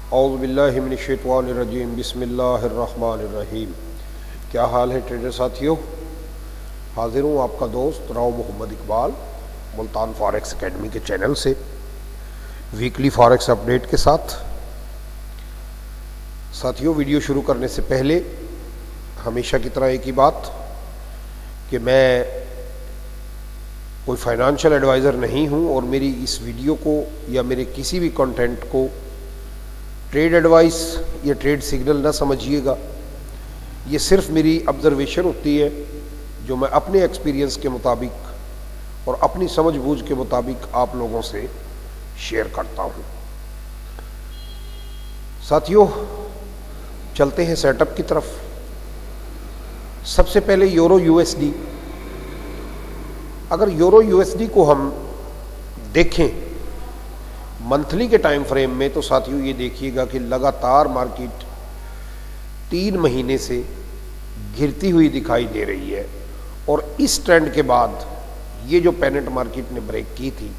औज़ुबिल्लाहि मिनश्शैतानिर्रजीम बिस्मिल्लाहिर्रहमानिर्रहीम। क्या हाल है ट्रेडर साथियों, हाजिर हूँ आपका दोस्त राव मोहम्मद इकबाल मुल्तान फॉरेक्स एकेडमी के चैनल से वीकली फॉरेक्स अपडेट के साथ। साथियों, वीडियो शुरू करने से पहले हमेशा की तरह एक ही बात कि मैं कोई फाइनेंशियल एडवाइज़र नहीं हूँ और मेरी इस वीडियो को या मेरे किसी भी कंटेंट को ट्रेड एडवाइस या ट्रेड सिग्नल ना समझिएगा। ये सिर्फ मेरी ऑब्जर्वेशन होती है जो मैं अपने एक्सपीरियंस के मुताबिक और अपनी समझबूझ के मुताबिक आप लोगों से शेयर करता हूँ। साथियों, चलते हैं सेटअप की तरफ। सबसे पहले यूरो यूएसडी। अगर यूरो यूएसडी को हम देखें मंथली के टाइम फ्रेम में, तो साथियों ये देखिएगा कि लगातार मार्केट 3 महीने से गिरती हुई दिखाई दे रही है और इस ट्रेंड के बाद ये जो पेनेंट मार्केट ने ब्रेक की थी,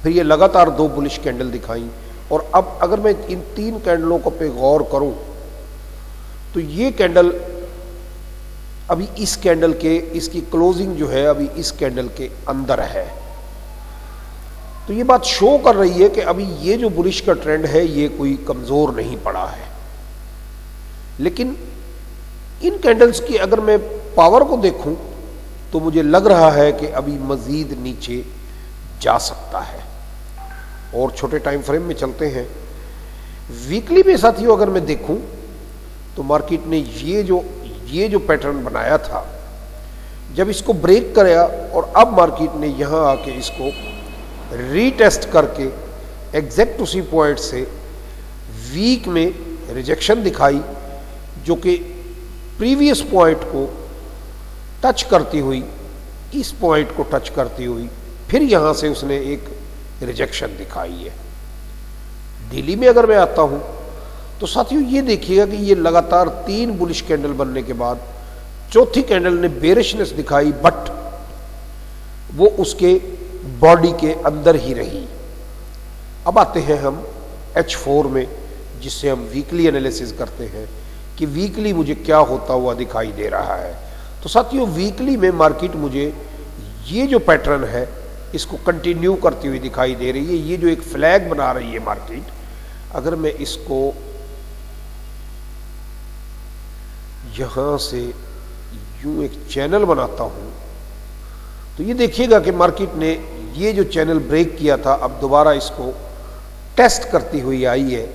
फिर ये लगातार 2 बुलिश कैंडल दिखाई। और अब अगर मैं इन 3 कैंडलों को पे गौर करूं तो ये कैंडल अभी इस कैंडल के इसकी क्लोजिंग जो है अभी इस कैंडल के अंदर है, तो ये बात शो कर रही है कि अभी ये जो बुलिश का ट्रेंड है ये कोई कमजोर नहीं पड़ा है। लेकिन इन कैंडल्स की अगर मैं पावर को देखूं तो मुझे लग रहा है कि अभी मजीद नीचे जा सकता है। और छोटे टाइम फ्रेम में चलते हैं। वीकली में साथियों अगर मैं देखूं तो मार्केट ने ये जो पैटर्न बनाया था, जब इसको ब्रेक कराया और अब मार्केट ने यहां आके इसको रीटेस्ट करके एग्जैक्ट उसी पॉइंट से वीक में रिजेक्शन दिखाई, जो कि प्रीवियस पॉइंट को टच करती हुई, इस पॉइंट को टच करती हुई फिर यहां से उसने एक रिजेक्शन दिखाई है। डेली में अगर मैं आता हूं तो साथियों ये देखिएगा कि ये लगातार 3 बुलिश कैंडल बनने के बाद चौथी कैंडल ने बेरिशनेस दिखाई, बट वो उसके बॉडी के अंदर ही रही। अब आते हैं हम H4 में, जिससे हम वीकली एनालिसिस करते हैं कि वीकली मुझे क्या होता हुआ दिखाई दे रहा है। तो साथियों वीकली में मार्केट मुझे ये जो पैटर्न है इसको कंटिन्यू करती हुई दिखाई दे रही है। ये जो एक फ्लैग बना रही है मार्केट, अगर मैं इसको यहां से यूं एक चैनल बनाता हूं तो ये देखिएगा कि मार्केट ने ये जो चैनल ब्रेक किया था अब दोबारा इसको टेस्ट करती हुई आई है।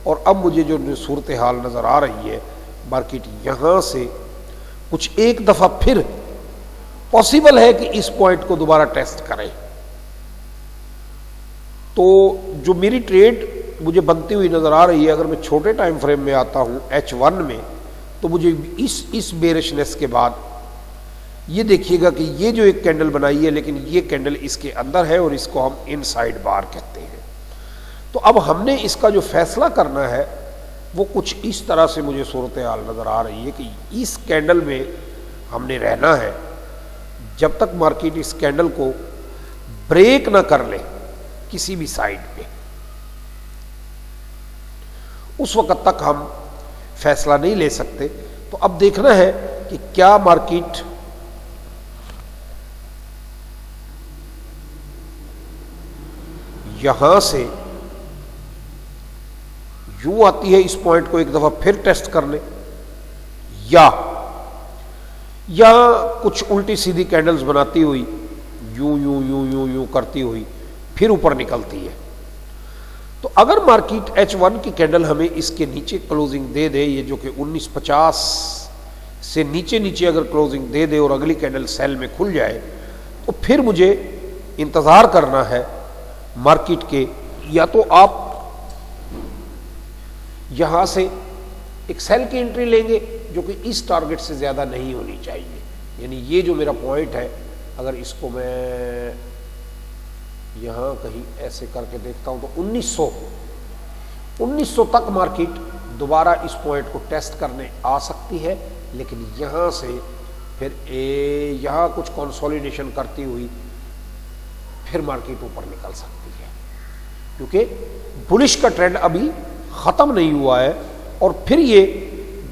और अब मुझे जो सूरत हाल नज़र आ रही है, मार्केट यहाँ से कुछ एक दफ़ा फिर पॉसिबल है कि इस पॉइंट को दोबारा टेस्ट करें। तो जो मेरी ट्रेड मुझे बनती हुई नज़र आ रही है, अगर मैं छोटे टाइम फ्रेम में आता हूँ H1 में, तो मुझे इस बेरिशनेस के बाद ये देखिएगा कि ये जो एक कैंडल बनाई है, लेकिन ये कैंडल इसके अंदर है और इसको हम इनसाइड बार कहते हैं। तो अब हमने इसका जो फैसला करना है वो कुछ इस तरह से मुझे सूरत हाल नज़र आ रही है कि इस कैंडल में हमने रहना है जब तक मार्केट इस कैंडल को ब्रेक ना कर ले किसी भी साइड पे, उस वक्त तक हम फैसला नहीं ले सकते। तो अब देखना है कि क्या मार्केट यहां से यूं आती है इस पॉइंट को एक दफा फिर टेस्ट करने, या कुछ उल्टी सीधी कैंडल्स बनाती हुई यूं यूं यूं यूं यूं करती हुई फिर ऊपर निकलती है। तो अगर मार्केट H1 की कैंडल हमें इसके नीचे क्लोजिंग दे दे, ये जो कि 1950 से नीचे अगर क्लोजिंग दे दे और अगली कैंडल सेल में खुल जाए, तो फिर मुझे इंतजार करना है मार्केट के, या तो आप यहां से एक सेल की एंट्री लेंगे जो कि इस टारगेट से ज्यादा नहीं होनी चाहिए। यानी ये जो मेरा पॉइंट है, अगर इसको मैं यहां कहीं ऐसे करके देखता हूं तो 1900 तक मार्केट दोबारा इस पॉइंट को टेस्ट करने आ सकती है। लेकिन यहां से फिर यहां कुछ कंसोलिडेशन करती हुई फिर मार्केट ऊपर निकल सकती है, क्योंकि बुलिश का ट्रेंड अभी ख़त्म नहीं हुआ है और फिर ये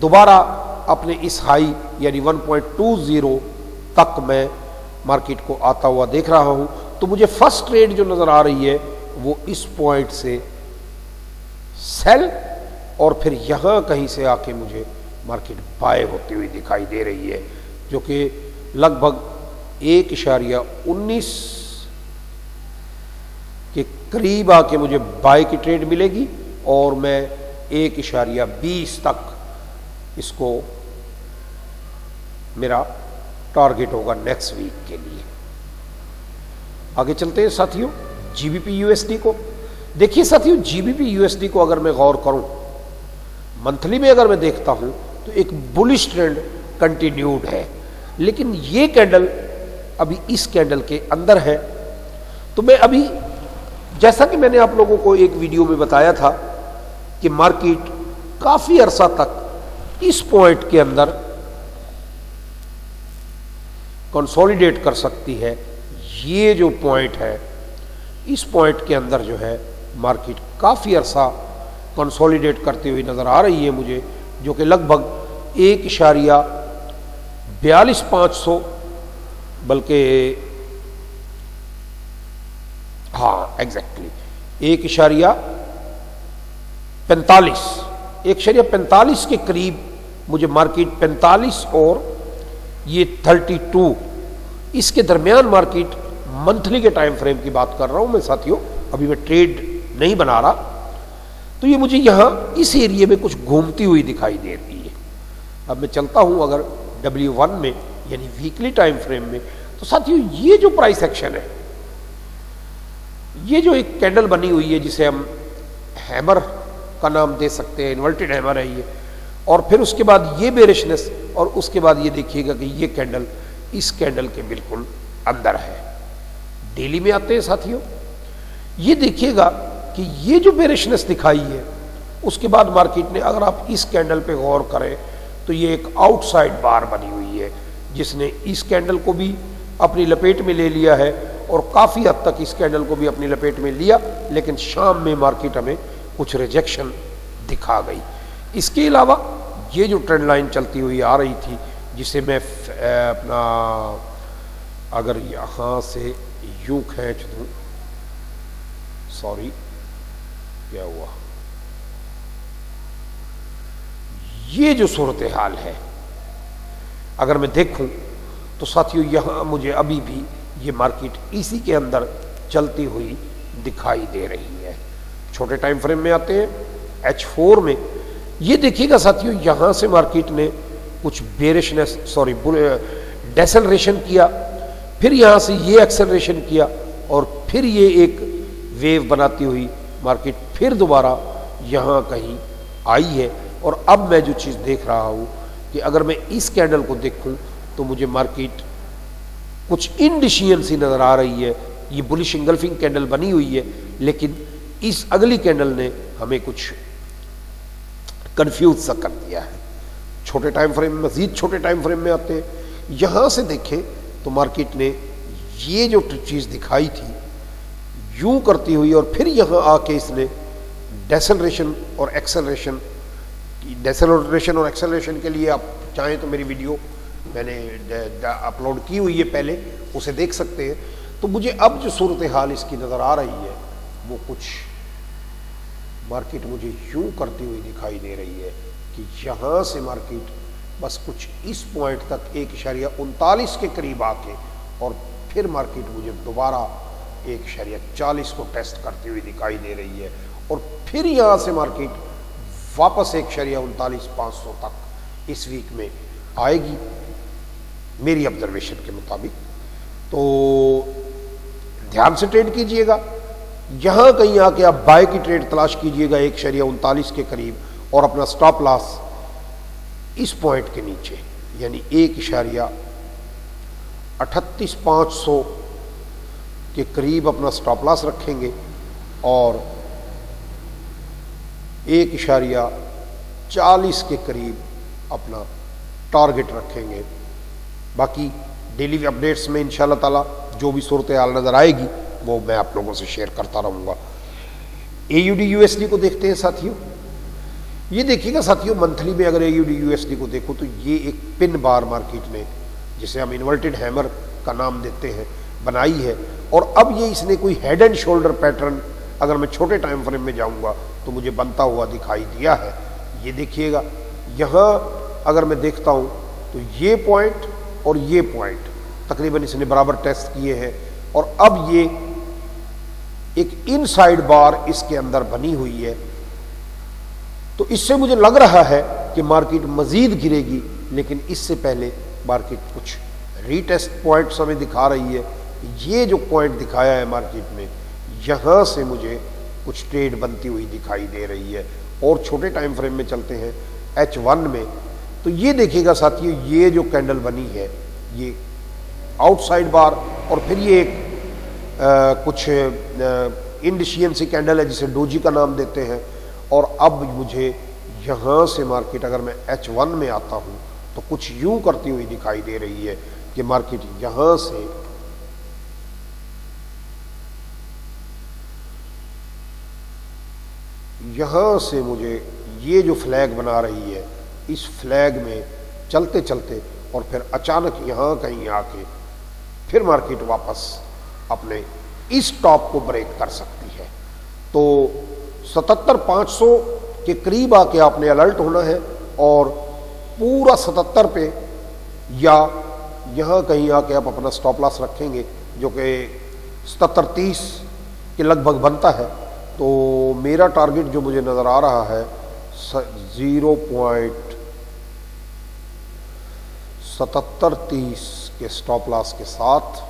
दोबारा अपने इस हाई यानी 1.20 तक मैं मार्केट को आता हुआ देख रहा हूं। तो मुझे फर्स्ट ट्रेड जो नज़र आ रही है वो इस पॉइंट से सेल और फिर यहां कहीं से आके मुझे मार्केट बाय होती हुई दिखाई दे रही है, जो कि लगभग 1.19 के करीब आके मुझे बाय की ट्रेड मिलेगी और मैं 1.20 तक इसको मेरा टारगेट होगा नेक्स्ट वीक के लिए। आगे चलते हैं साथियों जीबीपी यूएसडी को। देखिए साथियों, जीबीपी यूएसडी को अगर मैं गौर करूं, मंथली में अगर मैं देखता हूं तो एक बुलिश ट्रेंड कंटिन्यूड है, लेकिन ये कैंडल अभी इस कैंडल के अंदर है। तो मैं अभी, जैसा कि मैंने आप लोगों को एक वीडियो में बताया था कि मार्केट काफी अरसा तक इस पॉइंट के अंदर कंसोलिडेट कर सकती है। ये जो पॉइंट है, इस पॉइंट के अंदर जो है मार्केट काफी अरसा कंसोलिडेट करती हुई नजर आ रही है मुझे, जो कि लगभग 1.42500 बल्कि हाँ एग्जैक्टली 1.45 के करीब मुझे मार्केट 45 और ये 32 इसके दरमियान मार्केट मंथली के टाइम फ्रेम की बात कर रहा हूं मैं साथियों, अभी मैं ट्रेड नहीं बना रहा। तो ये मुझे यहां इस एरिया में कुछ घूमती हुई दिखाई दे रही है। अब मैं चलता हूं अगर W1 में यानी वीकली टाइम फ्रेम में, तो साथियों ये जो प्राइस एक्शन है, ये जो एक कैंडल बनी हुई है जिसे हम हैमर का नाम दे सकते हैं, इन्वर्टेड हैमर है ये, और फिर उसके बाद ये बेरिशनेस और उसके बाद ये देखिएगा कि ये कैंडल इस कैंडल के बिल्कुल अंदर है। डेली में आते हैं साथियों, ये देखिएगा कि ये जो बेरिशनेस दिखाई है उसके बाद मार्केट ने, अगर आप इस कैंडल पे गौर करें तो ये एक आउटसाइड बार बनी हुई है जिसने इस कैंडल को भी अपनी लपेट में ले लिया है और काफी हद तक इस कैंडल को भी अपनी लपेट में लिया, लेकिन शाम में मार्केट हमें कुछ रिजेक्शन दिखा गई। इसके अलावा ये जो ट्रेंड लाइन चलती हुई आ रही थी, जिसे मैं अपना अगर यहां से यूं खींच दूं, सॉरी क्या हुआ, ये जो सूरत हाल है अगर मैं देखूं तो साथियों यहां मुझे अभी भी ये मार्केट इसी के अंदर चलती हुई दिखाई दे रही है। छोटे टाइम फ्रेम में आते हैं H4 में, ये देखिएगा साथियों यहां से मार्केट ने कुछ बेरिशनेस डेसेलरेशन किया, फिर यहां से ये एक्सेलरेशन किया और फिर ये एक वेव बनाती हुई मार्केट फिर दोबारा यहां कहीं आई है। और अब मैं जो चीज देख रहा हूं कि अगर मैं इस कैंडल को देखूं तो मुझे मार्केट कुछ इनडिशियन सी नजर आ रही है। ये बुलिश इंगल्फिंग कैंडल बनी हुई है, लेकिन इस अगली कैंडल ने हमें कुछ कंफ्यूज सा कर दिया है। छोटे टाइम फ्रेम में, मजीद छोटे टाइम फ्रेम में आते हैं, यहां से देखें तो मार्केट ने ये जो चीज दिखाई थी यूं करती हुई और फिर यहां आके इसने डेसेलरेशन और एक्सेलरेशन के लिए आप चाहें तो मेरी वीडियो मैंने अपलोड की हुई है पहले, उसे देख सकते हैं। तो मुझे अब जो सूरत हाल इसकी नज़र आ रही है वो कुछ मार्केट मुझे यूं करती हुई दिखाई दे रही है कि यहाँ से मार्केट बस कुछ इस पॉइंट तक 1.39 के करीब आके और फिर मार्केट मुझे दोबारा 1.40 को टेस्ट करती हुई दिखाई दे रही है और फिर यहाँ से मार्केट वापस 1.39,500 तक इस वीक में आएगी मेरी ऑब्जर्वेशन के मुताबिक। तो ध्यान से ट्रेड कीजिएगा, यहां कहीं आके आप बाय की ट्रेड तलाश कीजिएगा 1.39 के करीब और अपना स्टॉप लॉस इस पॉइंट के नीचे यानी 1.38500 के करीब अपना स्टॉप लॉस रखेंगे और 1.40 के करीब अपना टारगेट रखेंगे। बाकी डेली अपडेट्स में इंशाल्लाह ताला जो भी सूरत हाल नज़र आएगी वो मैं आप लोगों से शेयर करता रहूँगा। AUD USD को देखते हैं साथियों। ये देखिएगा साथियों, मंथली में अगर AUD USD को देखो तो ये एक पिन बार मार्केट ने, जिसे हम इन्वर्टेड हैमर का नाम देते हैं, बनाई है। और अब ये इसने कोई हेड एंड शोल्डर पैटर्न अगर मैं छोटे टाइम फ्रेम में जाऊंगा तो मुझे बनता हुआ दिखाई दिया है। ये देखिएगा, यहाँ अगर मैं देखता हूँ तो ये पॉइंट और ये पॉइंट तकरीबन इसने बराबर टेस्ट किए हैं, और अब ये एक इनसाइड बार इसके अंदर बनी हुई है। तो इससे मुझे लग रहा है कि मार्केट मजीद गिरेगी, लेकिन इससे पहले मार्केट कुछ रीटेस्ट पॉइंट्स हमें दिखा रही है। ये जो पॉइंट दिखाया है मार्केट में, यहाँ से मुझे कुछ ट्रेड बनती हुई दिखाई दे रही है। और छोटे टाइम फ्रेम में चलते हैं H1 में, तो ये देखिएगा साथियों, ये जो कैंडल बनी है ये आउटसाइड बार, और फिर ये एक कुछ इंडिशियंसी कैंडल है जिसे डोजी का नाम देते हैं। और अब मुझे यहाँ से मार्केट अगर मैं H1 में आता हूँ तो कुछ यूं करती हुई दिखाई दे रही है कि मार्केट यहाँ से मुझे ये जो फ्लैग बना रही है, इस फ्लैग में चलते चलते और फिर अचानक यहाँ कहीं आके फिर मार्केट वापस अपने इस टॉप को ब्रेक कर सकती है। तो 77,500 के करीब आके आपने अलर्ट होना है, और पूरा 77 पे या यहाँ कहीं आके आप अपना स्टॉप लॉस रखेंगे, जो कि 77.30 के लगभग बनता है। तो मेरा टारगेट जो मुझे नज़र आ रहा है 0.7730 के स्टॉप लॉस के साथ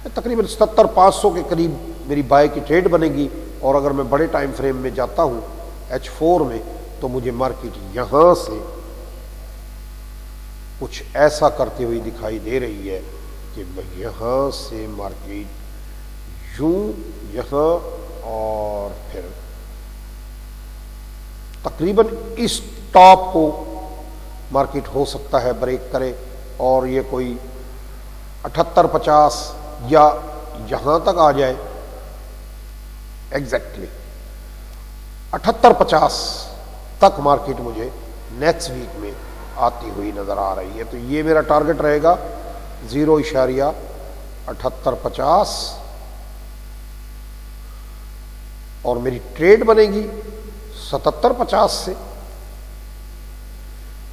तकरीबन 77,500 के करीब मेरी बाय की ट्रेड बनेगी। और अगर मैं बड़े टाइम फ्रेम में जाता हूँ H4 में, तो मुझे मार्केट यहाँ से कुछ ऐसा करते हुए दिखाई दे रही है कि यहाँ से मार्केट यूं यहाँ और फिर तकरीबन इस टॉप को मार्केट हो सकता है ब्रेक करे, और ये कोई 78-50 या यहां तक आ जाए, एग्जैक्टली 78-50 तक मार्केट मुझे नेक्स्ट वीक में आती हुई नजर आ रही है। तो ये मेरा टारगेट रहेगा 0.7850, और मेरी ट्रेड बनेगी 77.50 से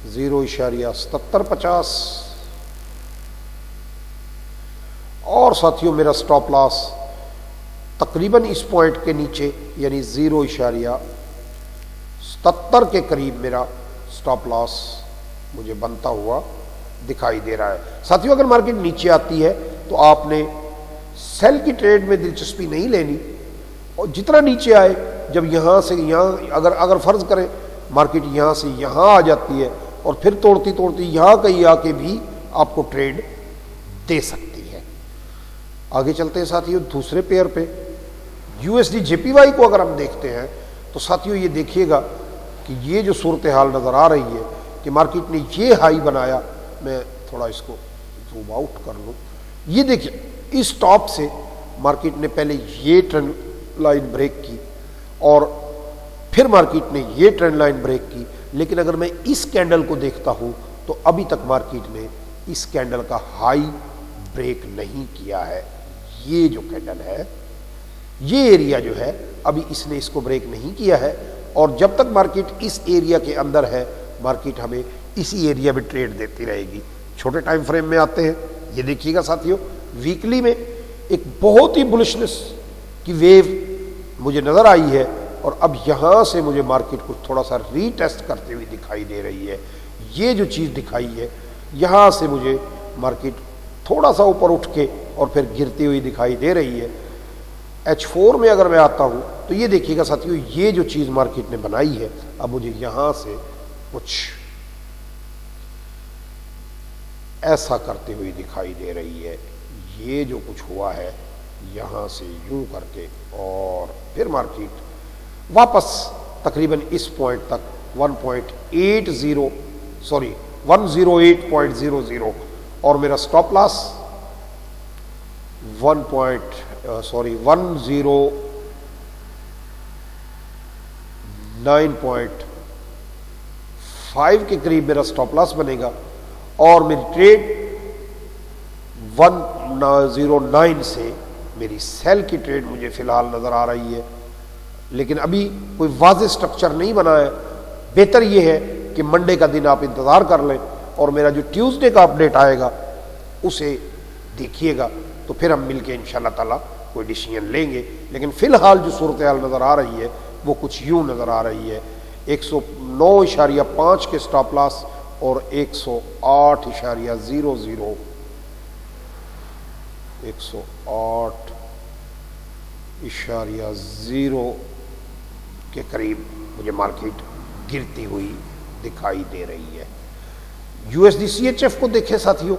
0.7750। और साथियों मेरा स्टॉप लॉस तकरीबन इस पॉइंट के नीचे यानी 0.77 के करीब मेरा स्टॉप लॉस मुझे बनता हुआ दिखाई दे रहा है। साथियों अगर मार्केट नीचे आती है तो आपने सेल की ट्रेड में दिलचस्पी नहीं लेनी, और जितना नीचे आए, जब यहाँ से यहाँ अगर फर्ज करें मार्केट यहाँ से यहाँ आ जाती है और फिर तोड़ती तोड़ती यहाँ कहीं आके भी आपको ट्रेड दे सकती है। आगे चलते हैं साथियों दूसरे पेयर पे, USD JPY को अगर हम देखते हैं तो साथियों ये देखिएगा कि ये जो सूरत हाल नज़र आ रही है कि मार्केट ने ये हाई बनाया, मैं थोड़ा इसको जूम आउट कर लूँ, ये देखिए इस टॉप से मार्केट ने पहले ये ट्रेंड लाइन ब्रेक की और फिर मार्केट ने ये ट्रेंड लाइन ब्रेक की। लेकिन अगर मैं इस कैंडल को देखता हूं तो अभी तक मार्केट ने इस कैंडल का हाई ब्रेक नहीं किया है। ये जो कैंडल है, ये एरिया जो है, अभी इसने इसको ब्रेक नहीं किया है, और जब तक मार्केट इस एरिया के अंदर है मार्केट हमें इसी एरिया में ट्रेड देती रहेगी। छोटे टाइम फ्रेम में आते हैं, ये देखिएगा साथियों वीकली में एक बहुत ही बुलिशनेस की वेव मुझे नज़र आई है, और अब यहाँ से मुझे मार्केट को थोड़ा सा रीटेस्ट करते हुए दिखाई दे रही है। ये जो चीज़ दिखाई है, यहाँ से मुझे मार्केट थोड़ा सा ऊपर उठ के और फिर गिरती हुई दिखाई दे रही है। H4 में अगर मैं आता हूँ तो ये देखिएगा साथियों, ये जो चीज़ मार्केट ने बनाई है, अब मुझे यहाँ से कुछ ऐसा करते हुए दिखाई दे रही है। ये जो कुछ हुआ है यहाँ से यूं करके, और फिर मार्केट वापस तकरीबन इस पॉइंट तक 108.00, और मेरा स्टॉप लॉस 10 9.5 के करीब मेरा स्टॉप लॉस बनेगा और मेरी ट्रेड 109 से मेरी सेल की ट्रेड मुझे फिलहाल नजर आ रही है, लेकिन अभी कोई वाज़ेह स्ट्रक्चर नहीं बना है। बेहतर यह है कि मंडे का दिन आप इंतज़ार कर लें और मेरा जो ट्यूसडे का अपडेट आएगा उसे देखिएगा, तो फिर हम मिलके इंशाल्लाह ताला कोई डिसीजन लेंगे। लेकिन फिलहाल जो सूरत हाल नज़र आ रही है वो कुछ यूँ नज़र आ रही है, 109.5 के स्टॉप लॉस और 108.00 108.0 के करीब मुझे मार्केट गिरती हुई दिखाई दे रही है। यूएसडी सीएचएफ को देखें साथियों,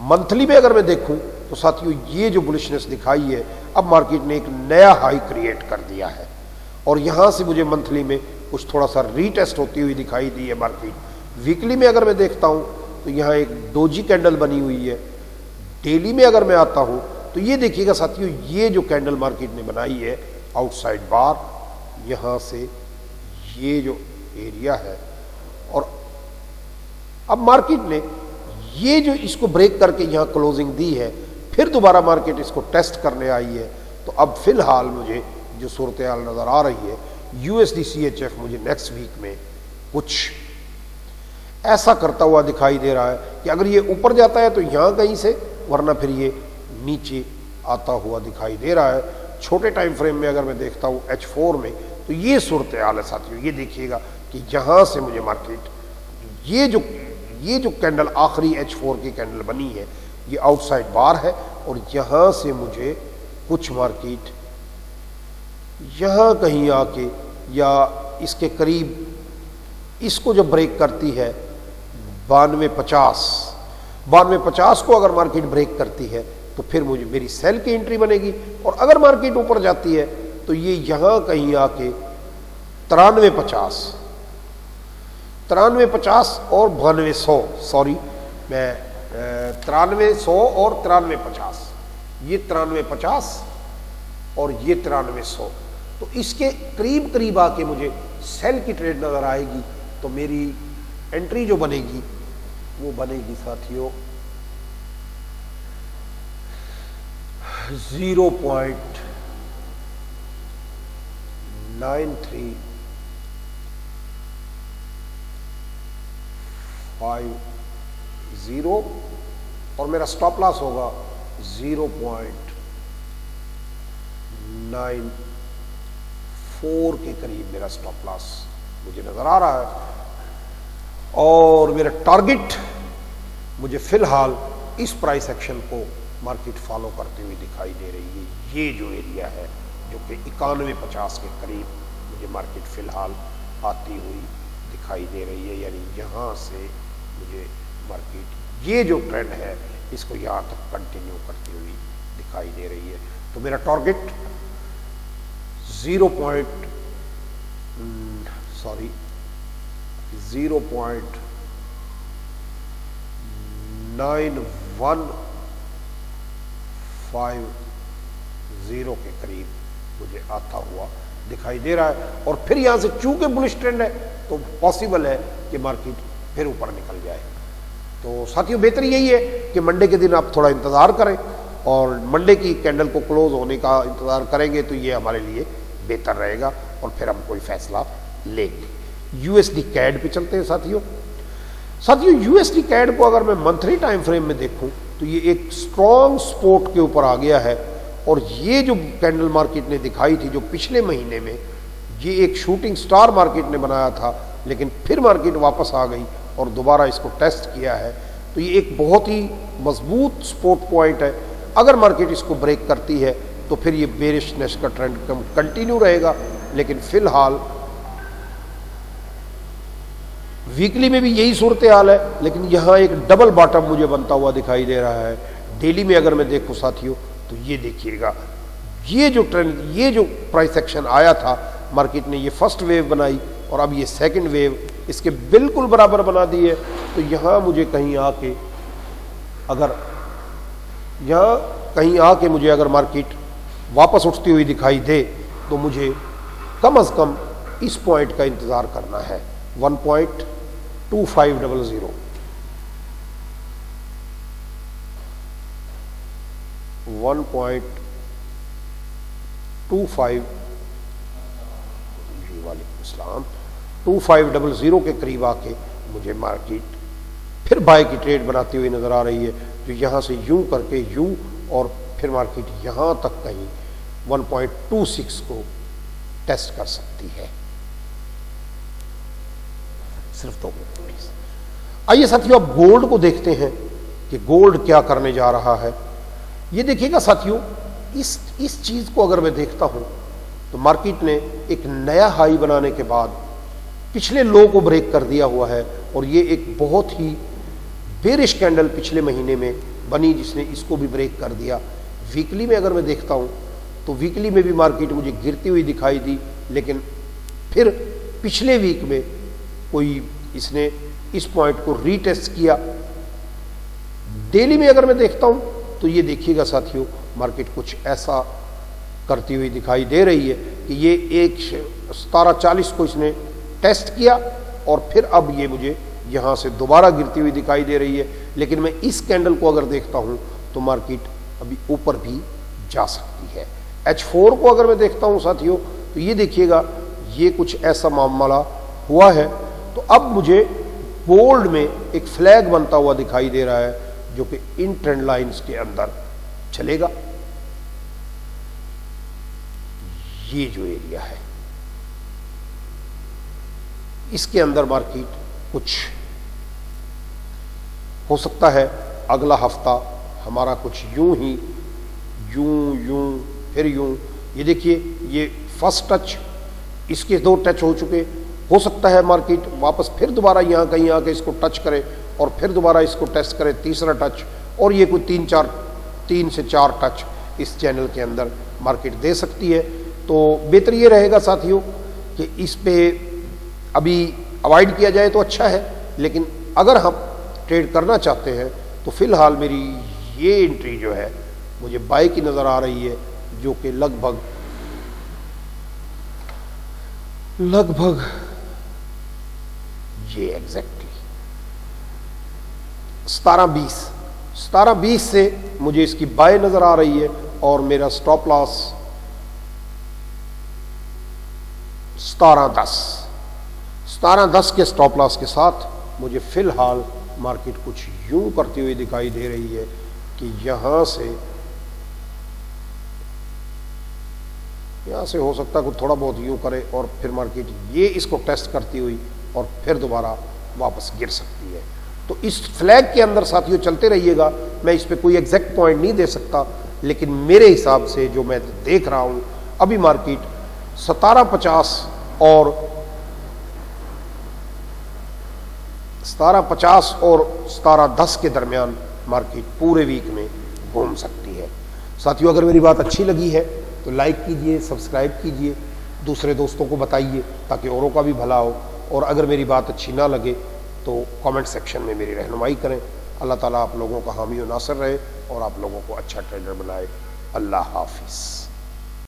मंथली में अगर मैं देखूं तो साथियों ये जो बुलिशनेस दिखाई है, अब मार्केट ने एक नया हाई क्रिएट कर दिया है और यहां से मुझे मंथली में कुछ थोड़ा सा रीटेस्ट होती हुई दिखाई दी है मार्केट। वीकली में अगर मैं देखता हूं तो यहां एक डोजी कैंडल बनी हुई है। डेली में अगर मैं आता हूं तो ये देखिएगा साथियों, ये जो कैंडल मार्केट ने बनाई है आउटसाइड बार, यहां से ये जो एरिया है, और अब मार्केट ने ये जो इसको ब्रेक करके यहां क्लोजिंग दी है, फिर दोबारा मार्केट इसको टेस्ट करने आई है। तो अब फिलहाल मुझे जो सूरत हाल नजर आ रही है, यूएसडी सीएचएफ मुझे नेक्स्ट वीक में कुछ ऐसा करता हुआ दिखाई दे रहा है कि अगर ये ऊपर जाता है तो यहां कहीं से, वरना फिर ये नीचे आता हुआ दिखाई दे रहा है। छोटे टाइम फ्रेम में अगर मैं देखता हूं H4 में, तो ये सूरत हाल है साथियों। ये देखिएगा कि यहां से मुझे मार्केट ये जो कैंडल आखिरी H4 की कैंडल बनी है, ये आउटसाइड बार है और यहां से मुझे कुछ मार्केट यहां कहीं आके या इसके करीब इसको जब ब्रेक करती है 92.50 को अगर मार्केट ब्रेक करती है तो फिर मुझे मेरी सेल की एंट्री बनेगी। और अगर मार्केट ऊपर जाती है तो ये यहां कहीं आके 93.50 और 9200, सॉरी मैं 9300 और 93.50, ये 93.50 और ये 9300, तो इसके करीब करीब आके मुझे सेल की ट्रेड नजर आएगी। तो मेरी एंट्री जो बनेगी वो बनेगी साथियों 0.9350 और मेरा स्टॉप लॉस होगा 0.94 के करीब मेरा स्टॉप लॉस मुझे नजर आ रहा है। और मेरा टारगेट मुझे फिलहाल इस प्राइस एक्शन को मार्केट फॉलो करते हुए दिखाई दे रही है। ये जो एरिया है जो कि 91.50 के करीब मुझे मार्केट फिलहाल आती हुई दिखाई दे रही है, यानी यहाँ से मुझे मार्केट ये जो ट्रेंड है इसको यहाँ तक कंटिन्यू करती हुई दिखाई दे रही है। तो मेरा टारगेट 0.9150 के करीब मुझे आता हुआ दिखाई दे रहा है। और फिर यहां से चूंकि बुलिश ट्रेंड है तो पॉसिबल है कि मार्केट फिर ऊपर निकल जाए। तो साथियों बेहतर यही है कि मंडे के दिन आप थोड़ा इंतजार करें और मंडे की कैंडल को क्लोज होने का इंतजार करेंगे तो ये हमारे लिए बेहतर रहेगा और फिर हम कोई फैसला लेंगे। यूएसडी कैड पे चलते हैं साथियों। यूएसडी कैड को अगर मैं मंथली टाइम फ्रेम में देखूं तो ये एक स्ट्रॉन्ग सपोर्ट के ऊपर आ गया है। और ये जो कैंडल मार्केट ने दिखाई थी जो पिछले महीने में, ये एक शूटिंग स्टार मार्केट ने बनाया था, लेकिन फिर मार्केट वापस आ गई और दोबारा इसको टेस्ट किया है। तो ये एक बहुत ही मजबूत सपोर्ट पॉइंट है। अगर मार्केट इसको ब्रेक करती है तो फिर ये बेरिशनेस का ट्रेंड कंटिन्यू रहेगा। लेकिन फिलहाल वीकली में भी यही सूरत हाल है, लेकिन यहाँ एक डबल बॉटम मुझे बनता हुआ दिखाई दे रहा है। डेली में अगर मैं देखूँ साथियों तो ये देखिएगा, ये जो ट्रेंड, ये जो प्राइस एक्शन आया था, मार्केट ने ये फर्स्ट वेव बनाई और अब ये सेकंड वेव इसके बिल्कुल बराबर बना दी है। तो यहाँ मुझे कहीं आके मुझे अगर मार्केट वापस उठती हुई दिखाई दे तो मुझे कम से कम इस पॉइंट का इंतज़ार करना है 1.2500। 2500 के करीब आके मुझे मार्केट फिर बाय की ट्रेड बनाती हुई नजर आ रही है, जो यहां से यूं करके यूं और फिर मार्केट यहां तक कहीं 1.26 को टेस्ट कर सकती है। सिर्फ 2 मिनट प्लीज। आइए साथियों अब गोल्ड को देखते हैं कि गोल्ड क्या करने जा रहा है। ये देखिएगा साथियों, इस चीज को अगर मैं देखता हूं तो मार्केट ने एक नया हाई बनाने के बाद पिछले लो को ब्रेक कर दिया हुआ है, और ये एक बहुत ही बेरिश कैंडल पिछले महीने में बनी जिसने इसको भी ब्रेक कर दिया। वीकली में अगर मैं देखता हूं तो वीकली में भी मार्केट मुझे गिरती हुई दिखाई दी, लेकिन फिर पिछले वीक में कोई इसने इस पॉइंट को रीटेस्ट किया। डेली में अगर मैं देखता हूं तो ये देखिएगा साथियों, मार्केट कुछ ऐसा करती हुई दिखाई दे रही है कि ये एक 1740 को इसने टेस्ट किया और फिर अब ये मुझे यहां से दोबारा गिरती हुई दिखाई दे रही है। लेकिन मैं इस कैंडल को अगर देखता हूं तो मार्केट अभी ऊपर भी जा सकती है। H4 को अगर मैं देखता हूं साथियों तो ये देखिएगा, ये कुछ ऐसा मामला हुआ है। तो अब मुझे गोल्ड में एक फ्लैग बनता हुआ दिखाई दे रहा है जो कि इन ट्रेंड लाइंस के अंदर चलेगा। ये जो एरिया है इसके अंदर मार्केट कुछ हो सकता है अगला हफ्ता हमारा कुछ यूं ही यूं फिर यूं। ये देखिए, ये फर्स्ट टच, इसके 2 टच हो चुके। हो सकता है मार्केट वापस फिर दोबारा यहां कहीं आके इसको टच करे और फिर दोबारा इसको टेस्ट करे, तीसरा टच, और ये कोई 3 से 4 टच इस चैनल के अंदर मार्केट दे सकती है। तो बेहतर ये रहेगा साथियों कि इस पे अभी अवॉइड किया जाए तो अच्छा है, लेकिन अगर हम ट्रेड करना चाहते हैं तो फिलहाल मेरी ये एंट्री जो है मुझे बाय की नज़र आ रही है, जो कि लगभग ये एग्जैक्टली 1720 से मुझे इसकी बाय नज़र आ रही है, और मेरा स्टॉप लॉस 1710 के स्टॉप लॉस के साथ मुझे फिलहाल मार्केट कुछ यूं करती हुई दिखाई दे रही है कि यहां से हो सकता है कुछ थोड़ा बहुत यूं करे और फिर मार्केट ये इसको टेस्ट करती हुई और फिर दोबारा वापस गिर सकती है। तो इस फ्लैग के अंदर साथियों चलते रहिएगा। मैं इस पे कोई एग्जैक्ट पॉइंट नहीं दे सकता, लेकिन मेरे हिसाब से जो मैं देख रहा हूं अभी मार्केट 1750 और 1710 के दरमियान मार्केट पूरे वीक में घूम सकती है। साथियों, अगर मेरी बात अच्छी लगी है तो लाइक कीजिए, सब्सक्राइब कीजिए, दूसरे दोस्तों को बताइए ताकि औरों का भी भला हो। और अगर मेरी बात अच्छी ना लगे तो कमेंट सेक्शन में मेरी रहनुमाई करें। अल्लाह ताला आप लोगों का हामी और नासिर रहे और आप लोगों को अच्छा ट्रेडर बनाए। अल्लाह हाफिज़।